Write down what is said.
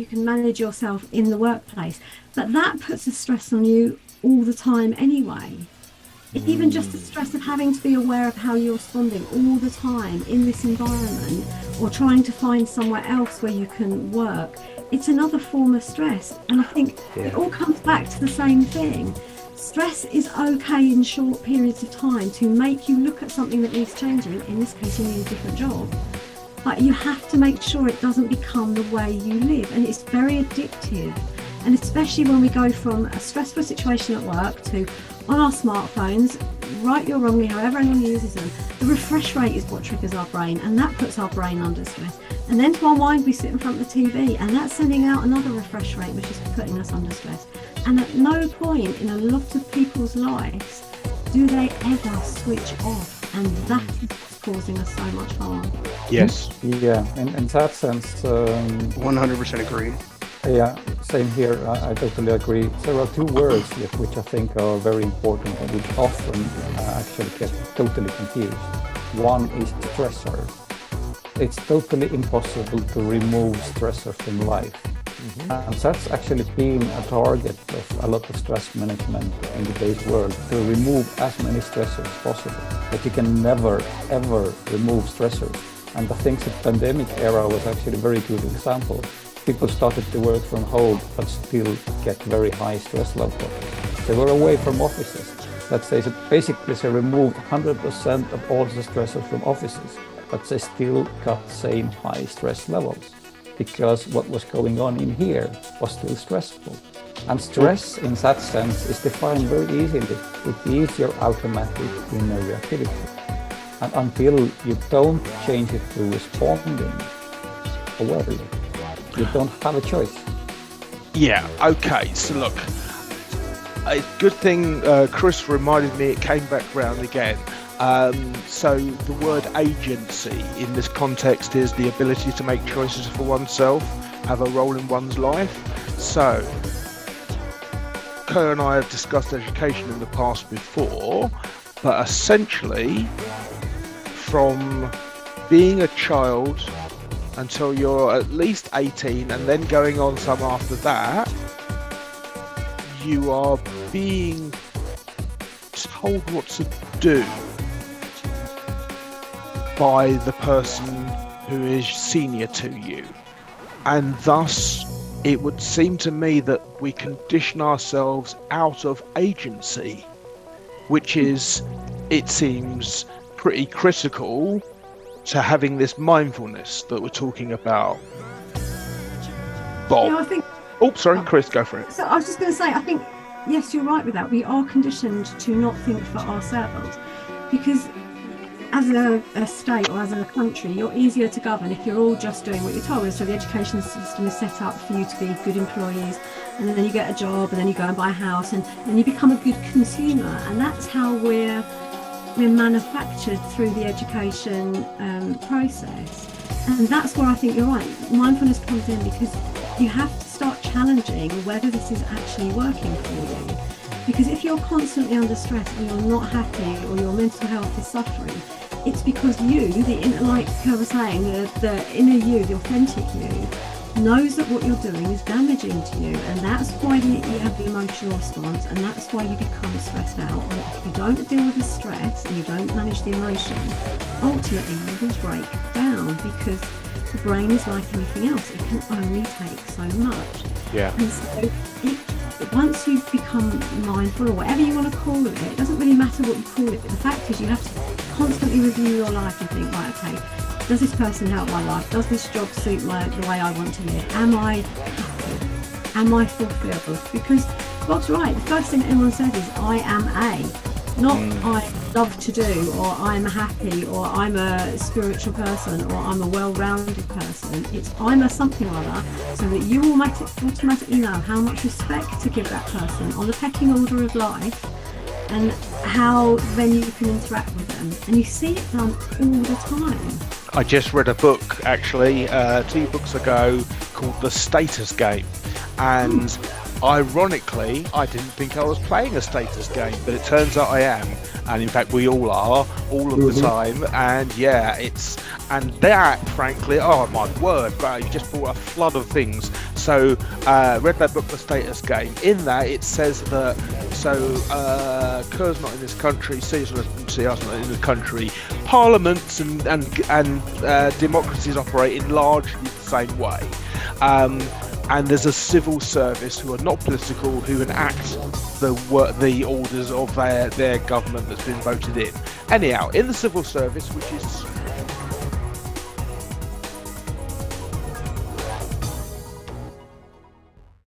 you can manage yourself in the workplace. But that puts a stress on you all the time anyway. Even just the stress of having to be aware of how you're responding all the time in this environment, or trying to find somewhere else where you can work, it's another form of stress. And I think it all comes back to the same thing. Stress is okay in short periods of time to make you look at something that needs changing. In this case, you need a different job. But you have to make sure it doesn't become the way you live. And it's very addictive. And especially when we go from a stressful situation at work to on our smartphones, rightly or wrongly, however anyone uses them, the refresh rate is what triggers our brain, and that puts our brain under stress. And then to unwind, we sit in front of the TV, and that's sending out another refresh rate, which is putting us under stress. And at no point in a lot of people's lives do they ever switch off, and that is what's causing us so much harm. Yes. Yeah, in that sense, 100% agree. yeah, same here. I totally agree. There are two words which I think are very important and which often actually get totally confused. One is stressor. It's totally impossible to remove stressor from life. And that's actually been a target of a lot of stress management in today's world, to remove as many stressors as possible. But you can never, ever remove stressors. And I think the pandemic era was actually a very good example. People started to work from home, but still get very high stress levels. They were away from offices. Let's say that basically they removed 100% of all the stressors from offices, but they still got the same high stress levels, because what was going on in here was still stressful. And stress in that sense is defined very easily. It is your automatic inner reactivity. And until you don't change it to responding awarely, you don't have a choice. Yeah, okay, so look, a good thing Chris reminded me, it came back round again. So the word agency in this context is the ability to make choices for oneself, have a role in one's life. So Kerr and I have discussed education in the past before, but essentially from being a child until you're at least 18 and then going on some after that, you are being told what to do by the person who is senior to you. And thus, it would seem to me that we condition ourselves out of agency, which is, it seems, pretty critical to having this mindfulness that we're talking about. Bob. Yeah, I think. Oh, sorry, Chris, go for it. So I was just going to say, I think, yes, you're right with that. We are conditioned to not think for ourselves, because as a state or as a country, you're easier to govern if you're all just doing what you're told. So the education system is set up for you to be good employees, and then you get a job, and then you go and buy a house, and you become a good consumer. And that's how we're manufactured through the education process. And that's where I think you're right. Mindfulness comes in, because you have to start challenging whether this is actually working for you. Because if you're constantly under stress and you're not happy, or your mental health is suffering, it's because you, like I was saying, the inner you, the authentic you, knows that what you're doing is damaging to you, and that's why you have the emotional response, and that's why you become stressed out. And if you don't deal with the stress and you don't manage the emotion, ultimately you will break down, because the brain is like anything else, it can only take so much. Yeah. And so once you become mindful, or whatever you want to call it, it doesn't really matter what you call it, but the fact is you have to constantly review your life and think, right, okay, does this person help my life? Does this job suit the way I want to live? Am I happy? Am I fulfilled? Because Bob's right, the first thing anyone says is, I am not I love to do, or I'm happy, or I'm a spiritual person, or I'm a well-rounded person. It's I'm a something or other, so that you automatically know how much respect to give that person on the pecking order of life, and how then you can interact with them. And you see it done all the time. I just read a book, actually, 2 books ago, called The Status Game. And Ironically, I didn't think I was playing a status game, but it turns out I am, and in fact we all are, all of the time. And yeah, and that, frankly, oh my word, but it just brought a flood of things. So read that book, The Status Game. In that it says that Kerr's not in this country, Caesar's not in the country. Parliaments and democracies operate in largely the same way. And there's a civil service who are not political, who enact the orders of their government that's been voted in. Anyhow, in the civil service, which is